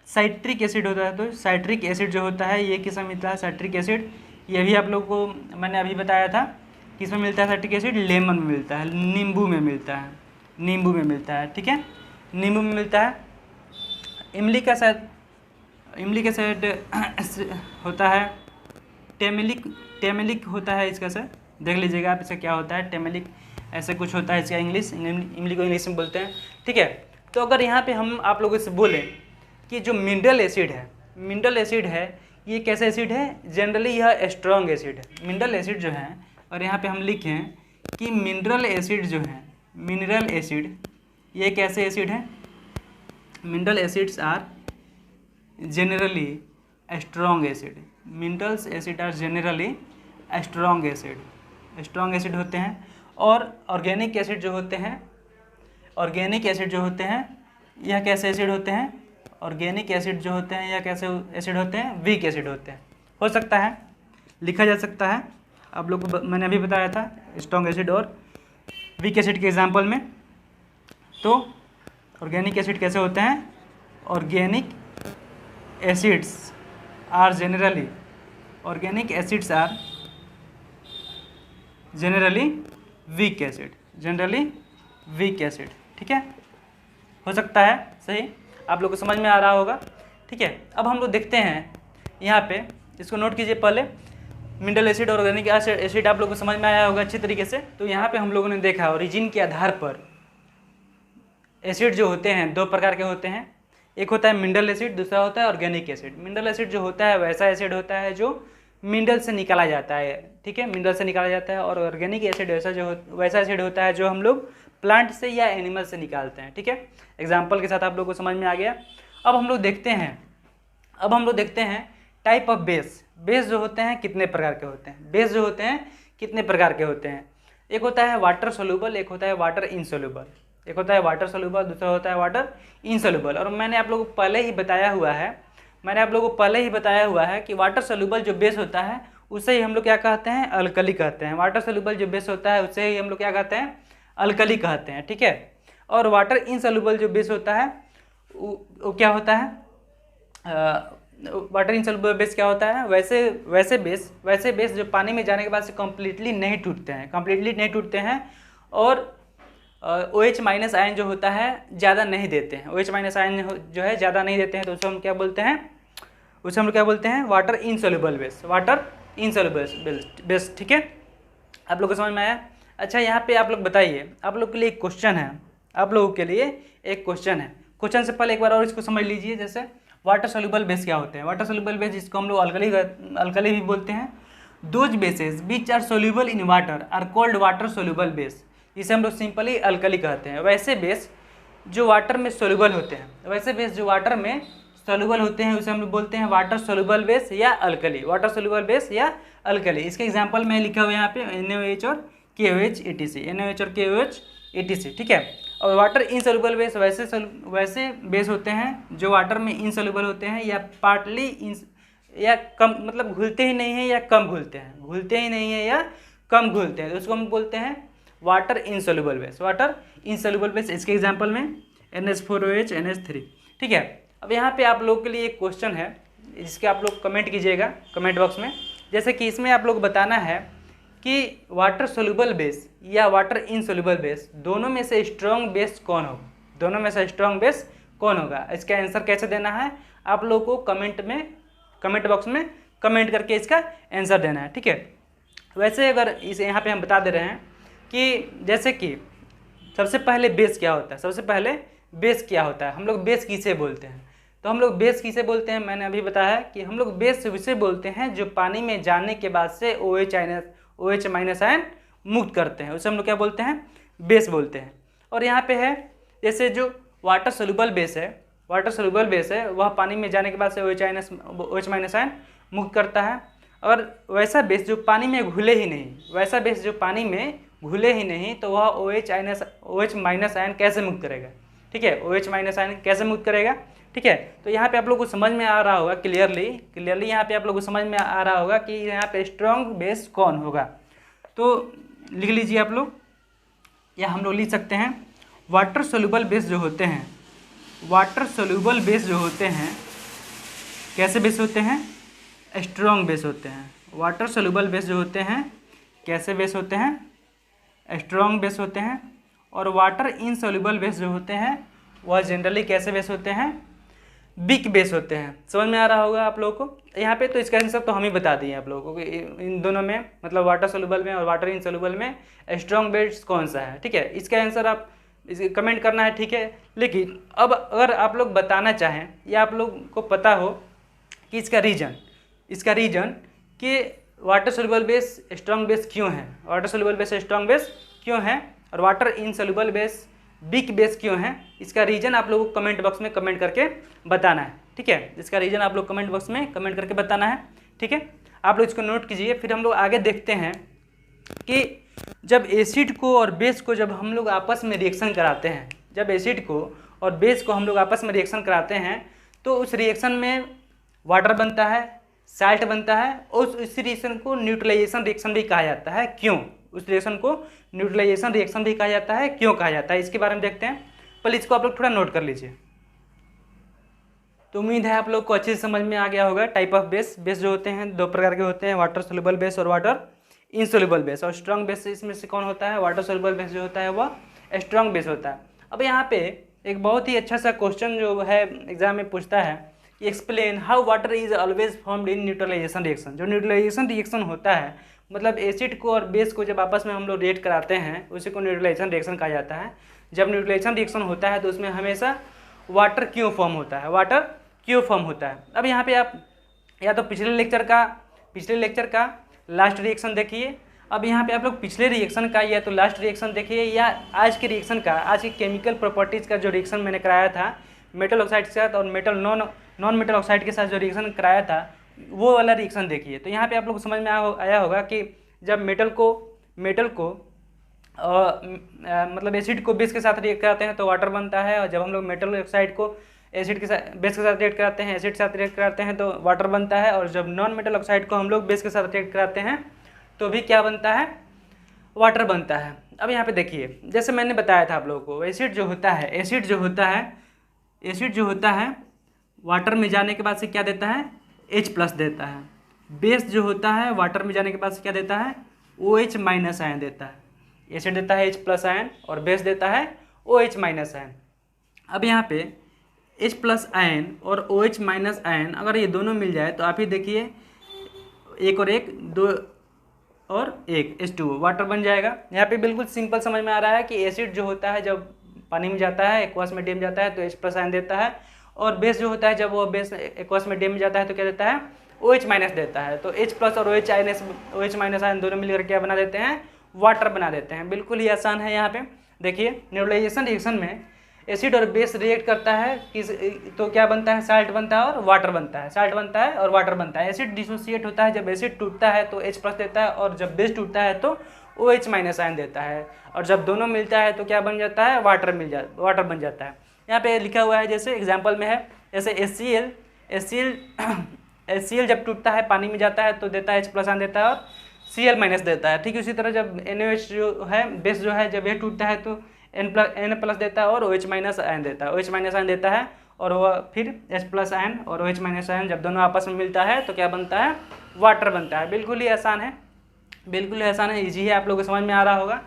साइट्रिक एसिड होता है, तो साइट्रिक एसिड जो होता है ये किस में मिलता है, साइट्रिक एसिड ये भी आप लोग को मैंने अभी बताया था, किस में मिलता है साइट्रिक एसिड, लेमन में मिलता है, नींबू में मिलता है, ठीक है, नींबू में मिलता है। इमली का शायद होता है टेमेलिक होता है इसका, सर देख लीजिएगा आप इसका क्या होता है, टेमेलिक ऐसे कुछ होता है इसका, इमली को इंग्लिश में बोलते हैं, ठीक है। तो अगर यहाँ पे हम आप लोगों से बोलें कि जो मिनरल एसिड है ये कैसा एसिड है, जनरली यह स्ट्रॉन्ग एसिड है। मिनरल एसिड जो है, और यहाँ पे हम लिखें कि मिनरल एसिड जो है, मिनरल एसिड ये कैसे एसिड है, mineral acids are generally strong acid. Minerals acid are generally strong acid होते हैं। और ऑर्गेनिक एसिड जो होते हैं, यह कैसे एसिड होते हैं, ऑर्गेनिक एसिड जो होते हैं यह कैसे एसिड होते हैं, वीक एसिड होते हैं। हो सकता है लिखा जा सकता है, आप लोग को मैंने अभी बताया था स्ट्रॉन्ग एसिड और वीक एसिड के एग्जांपल में। तो ऑर्गेनिक एसिड कैसे होते हैं, organic acids are generally weak acid, ठीक है। हो सकता है सही, आप लोग को समझ में आ रहा होगा, ठीक है। अब हम लोग देखते हैं यहाँ पे, इसको नोट कीजिए पहले, मिनरल एसिड और ऑर्गेनिक एसिड आप लोग को समझ में आया होगा अच्छी तरीके से। तो यहाँ पे हम लोगों ने देखा ओरिजिन के आधार पर एसिड जो होते हैं दो प्रकार के होते हैं, एक होता है मिनरल एसिड, दूसरा होता है ऑर्गेनिक एसिड। मिनरल एसिड जो होता है वैसा एसिड होता है जो मिनरल से निकाला जाता है, ठीक है, मिनरल से निकाला जाता है। और ऑर्गेनिक एसिड वैसा एसिड होता है जो हम लोग प्लांट से या एनिमल से निकालते हैं, ठीक है। एग्जाम्पल के साथ आप लोग को समझ में आ गया। अब हम लोग देखते हैं टाइप ऑफ बेस जो होते हैं कितने प्रकार के होते हैं, एक होता है वाटर सोल्यूबल, एक होता है वाटर इनसोल्यूबल, दूसरा होता है वाटर इनसोल्यूबल। और मैंने आप लोगों को पहले ही बताया हुआ है कि वाटर सोल्यूबल जो बेस होता है उसे ही हम लोग क्या कहते हैं, अल्कली कहते हैं। वाटर सोल्यूबल जो बेस होता है उसे ही हम लोग क्या कहते हैं, अल्कली कहते हैं, ठीक है। और वाटर इनसोल्यूबल जो बेस होता है वो क्या होता है, वाटर इनसोल्यूबल बेस क्या होता है, वैसे बेस जो पानी में जाने के बाद से कम्प्लीटली नहीं टूटते हैं और OH माइनस आयन जो होता है ज़्यादा नहीं देते हैं, OH माइनस आयन जो है ज़्यादा नहीं देते हैं, तो उसे हम क्या बोलते हैं, वाटर इनसोल्यूबल बेस, ठीक है। आप लोग को समझ में आया। अच्छा, यहाँ पे आप लोग बताइए, आप लोग के लिए एक क्वेश्चन है, क्वेश्चन से पहले एक बार और इसको समझ लीजिए। जैसे वाटर सोल्यूबल बेस क्या होते हैं, वाटर सोल्यूबल बेस जिसको हम लोग अल्कली भी बोलते हैं। Those bases which are soluble in water are called water soluble base, जिसे हम लोग सिंपली अल्कली कहते हैं। वैसे बेस जो वाटर में सोल्यूबल होते हैं, उसे हम लोग बोलते हैं वाटर सोल्यूबल बेस या अल्कली। इसके एग्जांपल में लिखा हुआ है यहाँ पे NaOH और KOH etc, ठीक है। और वाटर इनसोल्यूबल बेस वैसे बेस होते हैं जो वाटर में इनसोल्यूबल होते हैं या पार्टली या कम, मतलब घुलते ही नहीं है या कम घुलते हैं, तो उसको हम बोलते हैं वाटर इनसोल्यूबल बेस। इसके एग्जांपल में NH4OH NH3, ठीक है। अब यहाँ पे आप लोगों के लिए एक क्वेश्चन है जिसके आप लोग कमेंट कीजिएगा कमेंट बॉक्स में। जैसे कि इसमें आप लोग बताना है कि वाटर सोल्यूबल बेस या वाटर इनसोल्यूबल बेस दोनों में से स्ट्रॉन्ग बेस कौन होगा, इसका आंसर कैसे देना है आप लोगों को कमेंट बॉक्स में कमेंट करके इसका आंसर देना है, ठीक है। वैसे अगर इसे यहाँ पे हम बता दे रहे हैं कि जैसे कि सबसे पहले बेस क्या होता है, हम लोग बेस किसे बोलते हैं, तो हम लोग बेस किसे बोलते हैं, मैंने अभी बताया कि हम लोग बेस उसे बोलते हैं जो पानी में जाने के बाद से OH माइनस आयन मुक्त करते हैं, उसे हम लोग क्या बोलते हैं, बेस बोलते हैं। और यहाँ पे है जैसे जो वाटर सोल्यूबल बेस है वह पानी में जाने के बाद से OH माइनस आयन मुक्त करता है। और वैसा बेस जो पानी में घुले ही नहीं, तो वह OH माइनस आयन कैसे मुक्त करेगा, ठीक है, OH माइनस आयन कैसे मुक्त करेगा, ठीक है। तो यहाँ पे आप लोगों को समझ में आ रहा होगा क्लियरली यहाँ पे आप लोगों को समझ में आ रहा होगा कि यहाँ पे स्ट्रॉन्ग बेस कौन होगा। तो लिख लीजिए आप लोग, या हम लोग लिख सकते हैं वाटर सोल्यूबल बेस जो होते हैं कैसे बेस होते हैं, स्ट्रॉन्ग बेस होते हैं। वाटर सोल्यूबल बेस जो होते हैं कैसे बेस होते हैं, स्ट्रॉन्ग बेस होते हैं। और वाटर इनसोल्यूबल बेस जो होते हैं वह जनरली कैसे बेस होते हैं, वीक बेस होते हैं। समझ में आ रहा होगा आप लोगों को यहाँ पे। तो इसका आंसर तो हम ही बता दिए आप लोगों को, इन दोनों में मतलब वाटर सोल्यूबल में और वाटर इनसोल्यूबल में स्ट्रॉन्ग बेस कौन सा है, ठीक है। इसका आंसर आप इसे कमेंट करना है, ठीक है। लेकिन अब अगर आप लोग बताना चाहें या आप लोग को पता हो कि इसका रीजन कि water soluble base strong base क्यों है, water soluble base strong base क्यों है और water insoluble base weak base क्यों है, इसका रीजन आप लोगों को कमेंट बॉक्स में कमेंट करके बताना है, ठीक है। इसका रीजन आप लोग कमेंट बॉक्स में कमेंट करके बताना है, ठीक है। आप लोग इसको नोट कीजिए। फिर हम लोग आगे देखते हैं कि जब एसिड को और बेस को जब हम लोग आपस में रिएक्शन कराते हैं, जब एसिड को और बेस को हम लोग आपस में रिएक्शन कराते हैं तो उस रिएक्शन में वाटर बनता है, साल्ट बनता है और उस रिएक्शन को न्यूट्रलाइजेशन रिएक्शन भी कहा जाता है। क्यों उस रिएक्शन को न्यूट्रलाइजेशन रिएक्शन भी कहा जाता है, क्यों कहा जाता है, इसके बारे में देखते हैं। पहले इसको आप लोग थोड़ा नोट कर लीजिए। तो उम्मीद है आप लोग को अच्छे से समझ में आ गया होगा। टाइप ऑफ बेस जो होते हैं दो प्रकार के होते हैं, वाटर सोल्यूबल बेस और वाटर इनसोल्यूबल बेस। और स्ट्रॉन्ग बेस इसमें से कौन होता है, वाटर सोल्यूबल बेस जो होता है वह स्ट्रॉन्ग बेस होता है। अब यहाँ पे एक बहुत ही अच्छा सा क्वेश्चन जो है एग्जाम में पूछता है, explain how water is always formed in neutralization reaction. जो न्यूट्रलाइजेशन रिएक्शन होता है मतलब एसिड को और बेस को जब आपस में हम लोग रिएक्ट कराते हैं उसी को न्यूट्रलाइजेशन रिएक्शन कहा जाता है। जब न्यूट्रलाइजेशन रिएक्शन होता है तो उसमें हमेशा वाटर क्यों फॉर्म होता है, वाटर क्यों फॉर्म होता है। अब यहाँ पे आप या तो पिछले लेक्चर का लास्ट रिएक्शन देखिए, अब यहाँ पे आप लोग पिछले रिएक्शन का या तो लास्ट रिएक्शन देखिए या आज के रिएक्शन का, आज के केमिकल प्रॉपर्टीज़ का जो रिएक्शन मैंने कराया था मेटल ऑक्साइड के साथ और नॉन मेटल ऑक्साइड के साथ जो रिएक्शन कराया था वो वाला रिएक्शन देखिए। तो यहाँ पे आप लोग को समझ में आया होगा कि जब मेटल को मतलब एसिड को बेस के साथ रिएक्ट कराते हैं तो वाटर बनता है, और जब हम लोग मेटल ऑक्साइड को एसिड के साथ बेस के साथ रिएक्ट कराते हैं, एसिड के साथ रिएक्ट कराते हैं तो वाटर बनता है, और जब नॉन मेटल ऑक्साइड को हम लोग बेस के साथ रिएक्ट कराते हैं तो भी क्या बनता है, वाटर बनता है। अब यहाँ पे देखिए जैसे मैंने बताया था आप लोगों को, एसिड जो होता है वाटर में जाने के बाद से क्या देता है, H+ देता है। बेस जो होता है वाटर में जाने के बाद से क्या देता है, OH- आयन देता है। एसिड देता है H+ आयन और बेस देता है OH- आयन। अब यहाँ पे H+ आयन और OH- आयन अगर ये दोनों मिल जाए तो आप ही देखिए एक और एक दो और एक H2O वाटर बन जाएगा। यहाँ पे बिल्कुल सिंपल समझ में आ रहा है कि एसिड जो होता है जब पानी में जाता है, एक्वस मीडियम में जाता है तो H+ आयन देता है, और बेस जो होता है जब वो बेस एक्वस मीडियम में जाता है तो क्या देता है, OH- देता है। तो H+ और OH- आयन दोनों मिलकर क्या बना देते हैं, वाटर बना देते हैं। बिल्कुल ही आसान है। यहाँ पे देखिए न्यूट्रलाइजेशन रिएक्शन में एसिड और बेस रिएक्ट करता है तो क्या बनता है, साल्ट बनता है और वाटर बनता है, साल्ट बनता है और वाटर बनता है। एसिड डिसोसिएट होता है, जब एसिड टूटता है तो H+ देता है, और जब बेस टूटता है तो OH- आयन देता है, और जब दोनों मिलता है तो क्या बन जाता है, वाटर बन जाता है। यहाँ पे लिखा हुआ है जैसे एग्जाम्पल में है, जैसे HCl जब टूटता है पानी में जाता है तो देता है H+ आयन देता है और Cl- देता है। ठीक उसी तरह जब NaOH जो है बेस जो है जब ये टूटता है तो N+ देता है और OH- आयन देता है, OH- आयन देता है, और वह फिर H+ आयन और OH- आयन जब दोनों आपस में मिलता है तो क्या बनता है, वाटर बनता है। बिल्कुल ही आसान है, ईजी है, आप लोगों को समझ में आ रहा होगा।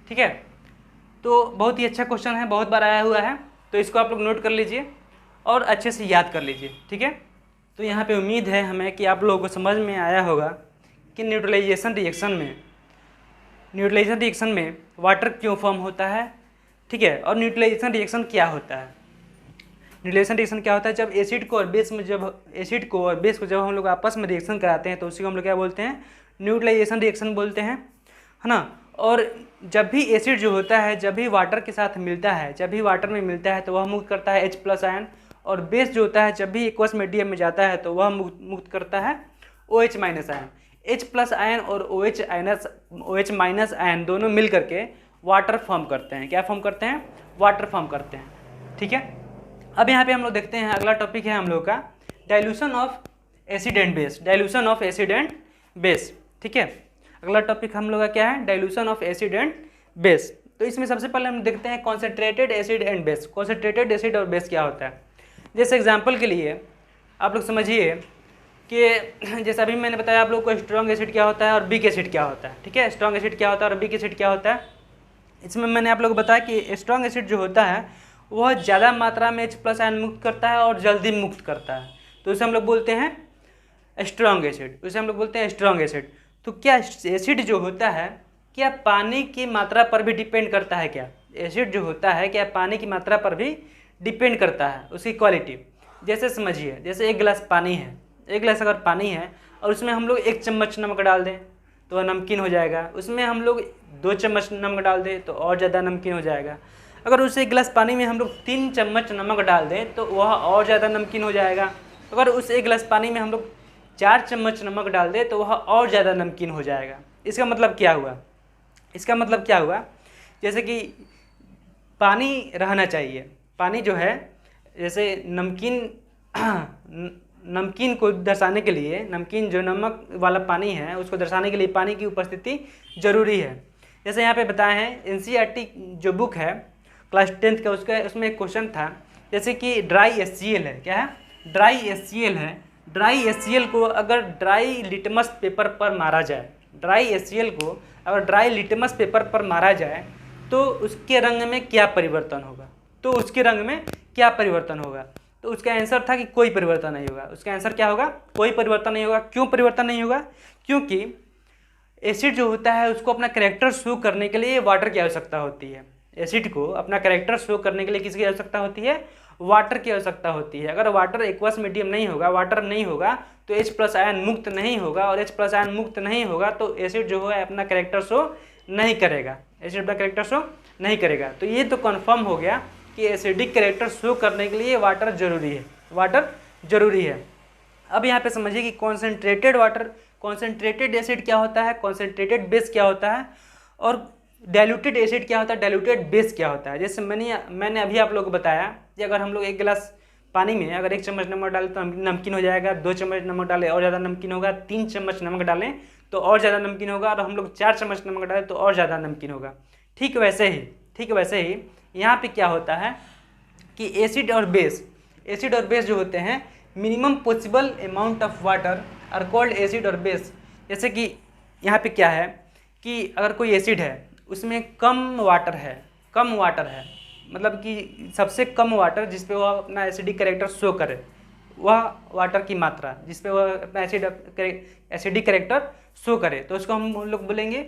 ठीक है, तो बहुत ही अच्छा क्वेश्चन है, बहुत बार आया हुआ है, तो इसको आप लोग नोट कर लीजिए और अच्छे से याद कर लीजिए। ठीक है, तो यहाँ पे उम्मीद है हमें कि आप लोगों को समझ में आया होगा कि न्यूट्रलाइजेशन रिएक्शन में वाटर क्यों फॉर्म होता है। ठीक है, और न्यूट्रलाइजेशन रिएक्शन क्या होता है, जब एसिड को और बेस को जब हम लोग आपस में रिएक्शन कराते हैं तो उसी को हम लोग क्या बोलते हैं, न्यूट्रलाइजेशन रिएक्शन बोलते हैं, है ना। और जब भी एसिड जो होता है जब भी वाटर के साथ मिलता है, जब भी वाटर में मिलता है तो वह मुक्त करता है H+ आयन, और बेस जो होता है जब भी एक्वस मीडियम में जाता है तो वह मुक्त करता है OH- आयन। H+ आयन और OH- आयन दोनों मिल करके वाटर फॉर्म करते हैं। क्या फॉर्म करते हैं, वाटर फॉर्म करते हैं। ठीक है, अब यहाँ पे हम लोग देखते हैं अगला टॉपिक है हम लोग का dilution of acid and base. ठीक है, अगला टॉपिक हम लोग का क्या है, dilution of acid and base. तो इसमें सबसे पहले हम देखते हैं concentrated acid and base. Concentrated acid और बेस क्या होता है, जैसे एग्जांपल के लिए आप लोग समझिए कि जैसे अभी मैंने बताया आप लोग को स्ट्रॉन्ग एसिड क्या होता है और वीक एसिड क्या होता है। ठीक है, स्ट्रॉन्ग एसिड क्या होता है और वीक एसिड क्या होता है। इसमें मैंने आप लोग को बताया कि स्ट्रॉन्ग एसिड जो होता है वह ज़्यादा मात्रा में H+ आयन मुक्त करता है और जल्दी मुक्त करता है, तो इसे हम लोग बोलते हैं स्ट्रॉन्ग एसिड। तो क्या एसिड जो होता है क्या पानी की मात्रा पर भी डिपेंड करता है क्या, एसिड जो होता है क्या पानी की मात्रा पर भी डिपेंड करता है, उसकी क्वालिटी। जैसे समझिए, जैसे एक गिलास पानी है, एक गिलास अगर पानी है और उसमें हम लोग 1 चम्मच नमक डाल दें तो वह नमकीन हो जाएगा। उसमें हम लोग 2 चम्मच नमक डाल दें तो और ज़्यादा नमकीन हो जाएगा। अगर उस एक गिलास पानी में हम लोग 3 चम्मच नमक डाल दें तो वह और ज़्यादा नमकीन हो जाएगा। अगर उस एक गिलास पानी में हम लोग 4 चम्मच नमक डाल दें तो वह और ज़्यादा नमकीन हो जाएगा। इसका मतलब क्या हुआ? इसका मतलब क्या हुआ, जैसे कि पानी रहना चाहिए, पानी जो है जैसे नमकीन को दर्शाने के लिए, नमकीन जो नमक वाला पानी है उसको दर्शाने के लिए पानी की उपस्थिति जरूरी है। जैसे यहाँ पे बताए हैं एनसीईआरटी जो बुक है क्लास 10th का, उसमें एक क्वेश्चन था, जैसे कि ड्राई HCl है, क्या है? ड्राई HCl है। ड्राई HCl को अगर ड्राई लिटमस पेपर पर मारा जाए, ड्राई HCl को अगर ड्राई लिटमस पेपर पर मारा जाए तो उसके रंग में क्या परिवर्तन होगा? तो उसके रंग में क्या परिवर्तन होगा? तो उसका आंसर था कि कोई परिवर्तन नहीं होगा। उसका आंसर क्या होगा? कोई परिवर्तन नहीं होगा। क्यों परिवर्तन नहीं होगा? क्योंकि एसिड जो होता है उसको अपना कैरेक्टर शो करने के लिए वाटर की आवश्यकता होती है। एसिड को अपना कैरेक्टर शो करने के लिए किसकी आवश्यकता होती है? वाटर की आवश्यकता होती है। अगर वाटर एक्वस मीडियम नहीं होगा, वाटर नहीं होगा तो H+ आयन मुक्त नहीं होगा, और H+ आयन मुक्त नहीं होगा तो एसिड जो है अपना कैरेक्टर शो नहीं करेगा, एसिड अपना कैरेक्टर शो नहीं करेगा। तो ये तो कन्फर्म हो गया कि एसिडिक कैरेक्टर शो करने के लिए वाटर जरूरी है, वाटर जरूरी है। अब यहाँ पे समझिए कि कॉन्सेंट्रेटेड वाटर, कॉन्सेंट्रेटेड एसिड क्या होता है, कॉन्सेंट्रेटेड बेस क्या होता है, और डाइल्यूटेड एसिड क्या होता है, डाइल्यूटेड बेस क्या होता है। जैसे मैंने अभी आप लोगों को बताया कि अगर हम लोग 1 गिलास पानी में अगर 1 चम्मच नमक डालें तो नमकीन हो जाएगा, 2 चम्मच नमक डालें और ज़्यादा नमकीन होगा, 3 चम्मच नमक डालें तो और ज़्यादा नमकीन होगा, और हम लोग 4 चम्मच नमक डालें तो और ज़्यादा नमकीन होगा। ठीक वैसे ही यहाँ पे क्या होता है कि एसिड और बेस जो होते हैं, minimum possible amount of water are called acid और बेस। जैसे कि यहाँ पे क्या है कि अगर कोई एसिड है उसमें कम वाटर है, मतलब कि सबसे कम वाटर जिस पे वह अपना एसिडिक कैरेक्टर शो करे, वह वाटर की मात्रा जिस पे वह अपना एसिडिक कैरेक्टर शो करे, तो उसको हम लोग बोलेंगे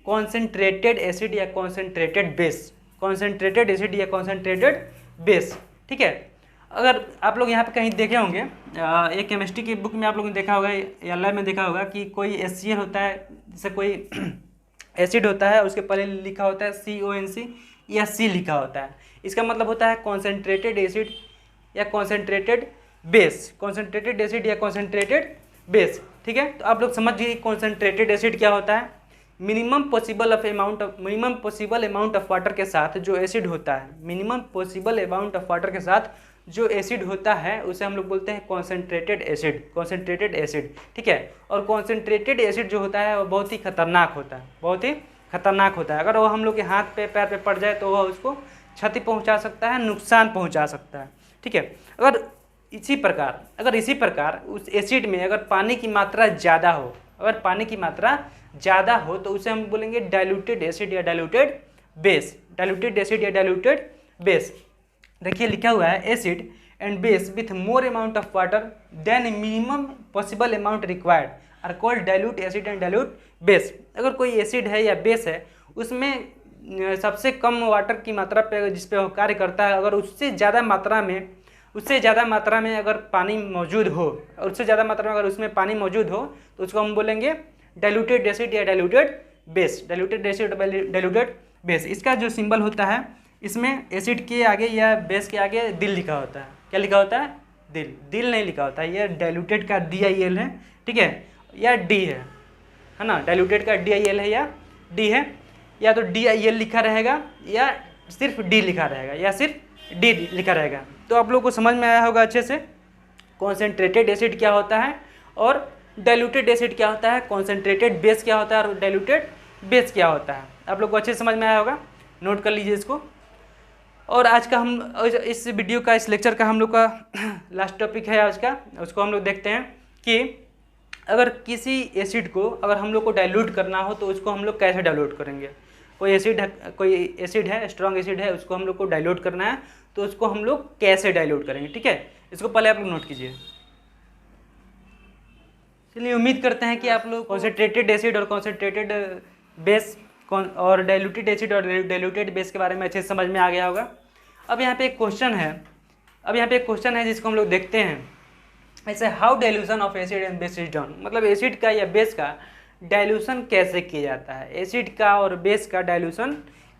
कॉन्सेंट्रेटेड एसिड या कॉन्सेंट्रेटेड बेस, कॉन्सेंट्रेटेड एसिड या कॉन्सेंट्रेटेड बेस। ठीक है। अगर आप लोग यहाँ पे कहीं देखे होंगे, एक केमिस्ट्री की बुक में आप लोगों ने देखा होगा या लैब में देखा होगा कि कोई HCl होता है, जैसे कोई एसिड होता है उसके पहले लिखा होता है CONC या C लिखा होता है। इसका मतलब होता है कॉन्सेंट्रेटेड एसिड या कॉन्सेंट्रेटेड बेस, कॉन्सेंट्रेटेड एसिड या कॉन्सेंट्रेटेड बेस। ठीक है। तो आप लोग समझ गए कॉन्सेंट्रेटेड एसिड क्या होता है। Minimum possible amount of water के साथ जो एसिड होता है, minimum possible amount of water के साथ जो एसिड होता है उसे हम लोग बोलते हैं कॉन्सेंट्रेटेड एसिड। ठीक है। और कॉन्सेंट्रेटेड एसिड जो होता है वो बहुत ही खतरनाक होता है, अगर वो हम लोग के हाथ पे पैर पे पड़ जाए तो वह उसको क्षति पहुंचा सकता है, नुकसान पहुंचा सकता है। ठीक है। अगर इसी प्रकार उस एसिड में अगर पानी की मात्रा ज़्यादा हो तो उसे हम बोलेंगे डाइल्यूटेड एसिड या डाइल्यूटेड बेस। देखिए लिखा हुआ है acid and base with more amount of water than minimum possible amount required are called dilute acid and dilute base. अगर कोई एसिड है या बेस है उसमें सबसे कम वाटर की मात्रा पे जिस पे वो कार्य करता है, अगर उससे ज़्यादा मात्रा में अगर पानी मौजूद हो, और उससे ज़्यादा मात्रा में अगर उसमें पानी मौजूद हो तो उसको हम बोलेंगे डाइल्यूटेड एसिड या डाइल्यूटेड बेस। इसका जो सिंबल होता है, इसमें एसिड के आगे या बेस के आगे दिल लिखा होता है। क्या लिखा होता है? दिल नहीं लिखा होता है। यह डाइल्यूटेड का DIL है, ठीक है, या D है ना। डाइल्यूटेड का DIL है या D है, या तो DIL लिखा रहेगा या सिर्फ D लिखा रहेगा। तो आप लोग को समझ में आया होगा अच्छे से कॉन्सेंट्रेटेड एसिड क्या होता है और डाइल्यूटेड एसिड क्या होता है, कॉन्सेंट्रेटेड बेस क्या होता है और डाइल्यूटेड बेस क्या होता है। आप लोग को अच्छे से समझ में आया होगा, नोट कर लीजिए इसको। और आज का इस वीडियो का, इस लेक्चर का हम लोग का लास्ट टॉपिक है आज का, उसको हम लोग देखते हैं कि अगर किसी एसिड को अगर हम लोग को डाइल्यूट करना हो तो उसको हम लोग कैसे डाइल्यूट करेंगे। कोई एसिड है, स्ट्रॉन्ग एसिड है, उसको हम लोग को डाइल्यूट करना है तो उसको हम लोग कैसे डाइल्यूट करेंगे। ठीक है, इसको पहले आप लोग नोट कीजिए। चलिए, उम्मीद करते हैं कि आप लोग कॉन्सेंट्रेटेड एसिड और कॉन्सेंट्रेटेड बेस और डाइल्यूटेड एसिड और डाइल्यूटेड बेस के बारे में अच्छे से समझ में आ गया होगा। अब यहाँ पे एक क्वेश्चन है जिसको हम लोग देखते हैं। ऐसे how dilution of acid and base is done, मतलब एसिड का या बेस का डाइल्यूशन कैसे किया जाता है, एसिड का और बेस का डाइल्यूशन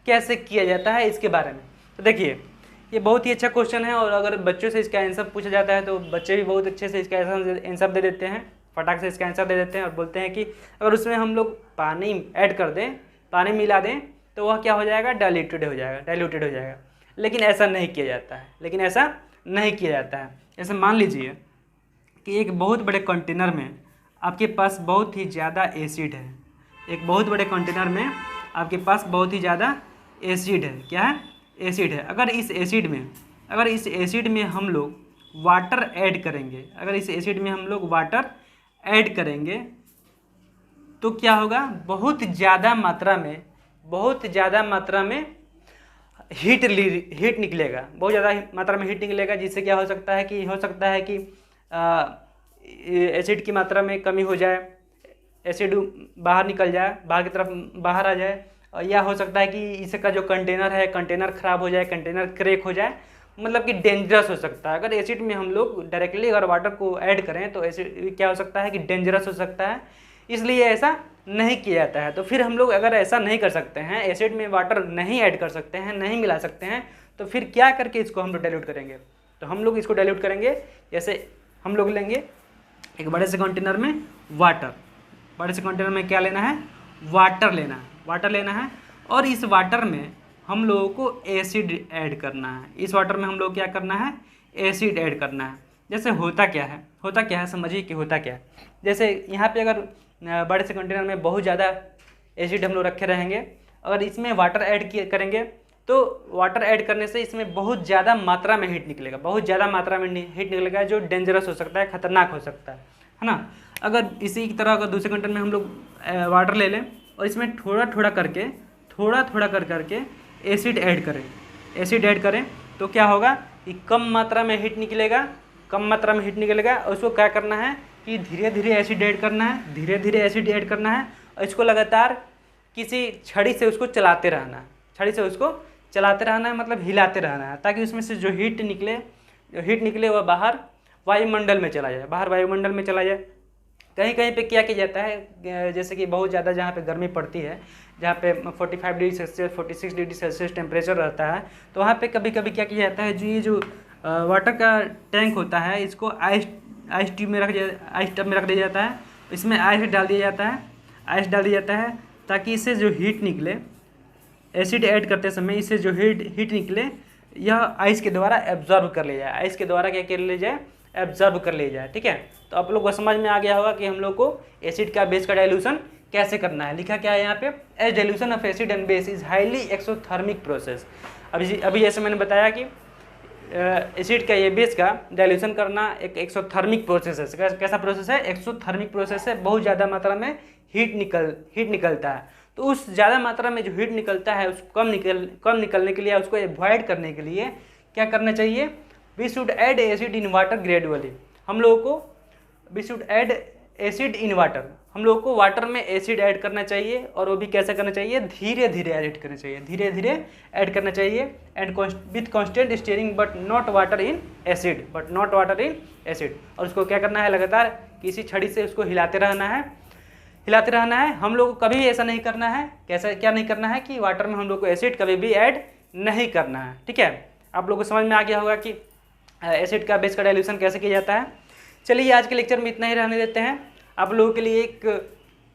कैसे किया जाता है, इसके बारे में। तो देखिए ये बहुत ही अच्छा क्वेश्चन है, और अगर बच्चों से इसका आंसर पूछा जाता है तो बच्चे भी बहुत अच्छे से इसका आंसर दे देते हैं, फटाक से इसका आंसर दे देते हैं और बोलते हैं कि अगर उसमें हम लोग पानी ऐड कर दें, पानी मिला दें, तो वह क्या हो जाएगा, डाइल्यूटेड हो जाएगा। लेकिन ऐसा नहीं किया जाता है। ऐसे मान लीजिए कि एक बहुत बड़े कंटेनर में आपके पास बहुत ही ज़्यादा एसिड है, क्या है, एसिड है। अगर इस एसिड में हम लोग वाटर ऐड करेंगे तो क्या होगा, बहुत ज़्यादा मात्रा में हीट निकलेगा, जिससे क्या हो सकता है कि एसिड की मात्रा में कमी हो जाए, एसिड बाहर निकल जाए, बाहर आ जाए, या हो सकता है कि इसका जो कंटेनर ख़राब हो जाए, कंटेनर क्रैक हो जाए, मतलब कि डेंजरस हो सकता है। अगर एसिड में हम लोग डायरेक्टली अगर वाटर को ऐड करें तो एसिड क्या हो सकता है कि डेंजरस हो सकता है, इसलिए ऐसा नहीं किया जाता है। तो फिर हम लोग अगर ऐसा नहीं कर सकते हैं, एसिड में वाटर नहीं ऐड कर सकते हैं, नहीं मिला सकते हैं, तो फिर क्या करके इसको हम लोग डाइल्यूट करेंगे। तो हम लोग इसको डाइल्यूट करेंगे, जैसे हम लोग लेंगे एक बड़े से कंटेनर में क्या लेना है, वाटर लेना है, और इस वाटर में हम लोगों को एसिड ऐड करना है। एसिड ऐड करना है। जैसे होता क्या है समझिए कि होता क्या है। जैसे यहाँ पे अगर बड़े से कंटेनर में बहुत ज़्यादा एसिड हम लोग रखे रहेंगे, अगर इसमें वाटर ऐड करेंगे तो वाटर ऐड करने से इसमें बहुत ज़्यादा मात्रा में हीट निकलेगा, जो डेंजरस हो सकता है, ख़तरनाक हो सकता है ना। अगर इसी की तरह अगर दूसरे कंटेनर में हम लोग वाटर ले लें और इसमें थोड़ा थोड़ा करके एसिड ऐड करें तो क्या होगा कि कम मात्रा में हीट निकलेगा, और उसको क्या करना है कि धीरे धीरे एसिड ऐड करना है, और इसको लगातार किसी छड़ी से उसको चलाते रहना है, मतलब हिलाते रहना है, ताकि उसमें से जो हीट निकले वह बाहर वायुमंडल में चला जाए। कहीं कहीं पे क्या किया जाता है, जैसे कि बहुत ज़्यादा जहाँ पे गर्मी पड़ती है, जहाँ पे 45 degree Celsius 46 degree Celsius temperature रहता है, तो वहाँ पे कभी कभी क्या किया जाता है, ये जो वाटर का टैंक होता है, इसको आइस टब में रख दिया जाता है। इसमें आइस डाल दिया जाता है ताकि इससे जो हीट निकले, एसिड ऐड करते समय इससे जो हीट निकले, यह आइस के द्वारा एब्जॉर्ब कर ले जाए। ठीक है, तो आप लोग को समझ में आ गया होगा कि हम लोग को एसिड का बेस का डाइल्यूशन कैसे करना है। लिखा क्या है यहाँ पे, as dilution of acid and base is highly exothermic process. अभी जैसे मैंने बताया कि एसिड का ये बेस का डाइल्यूशन करना एक एक्सोथर्मिक प्रोसेस है। कैसा प्रोसेस है, एक्सोथर्मिक प्रोसेस है। बहुत ज़्यादा मात्रा में हीट निकलता है, तो उस ज़्यादा मात्रा में जो हीट निकलता है उसको कम निकलने के लिए, उसको एवॉइड करने के लिए क्या करना चाहिए, we should add acid in water gradually. हम लोगों को we should add acid in water, हम लोगों को वाटर में एसिड ऐड करना चाहिए, और वो भी कैसे करना चाहिए, धीरे धीरे ऐड करना चाहिए, and with constant steering but not water in acid. और उसको क्या करना है, लगातार किसी छड़ी से उसको हिलाते रहना है। हम लोग को कभी ऐसा नहीं करना है, क्या नहीं करना है कि वाटर में हम लोग को एसिड कभी भी ऐड नहीं करना है। ठीक है, आप लोगों को समझ में आ गया होगा कि एसिड का बेस का डाइल्यूशन कैसे किया जाता है। चलिए आज के लेक्चर में इतना ही रहने देते हैं। आप लोगों के लिए एक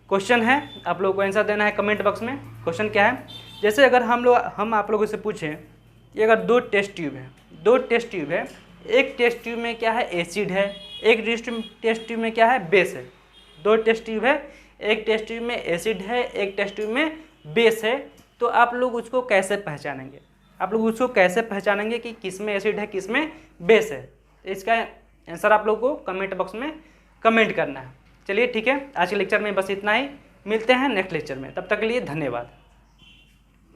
क्वेश्चन है, आप लोगों को आंसर देना है कमेंट बॉक्स में। क्वेश्चन क्या है, जैसे अगर हम आप लोगों से पूछें कि अगर दो टेस्ट ट्यूब है, एक टेस्ट ट्यूब में क्या है, एसिड है, एक टेस्ट ट्यूब में क्या है, बेस है। दो टेस्ट ट्यूब है, एक टेस्ट ट्यूब में एसिड है, एक टेस्ट ट्यूब में बेस है, तो आप लोग उसको कैसे पहचानेंगे कि किस में एसिड है, किस में बेस है। इसका आंसर आप लोग को कमेंट बॉक्स में कमेंट करना है। चलिए ठीक है, आज के लेक्चर में बस इतना ही, मिलते हैं नेक्स्ट लेक्चर में, तब तक के लिए धन्यवाद।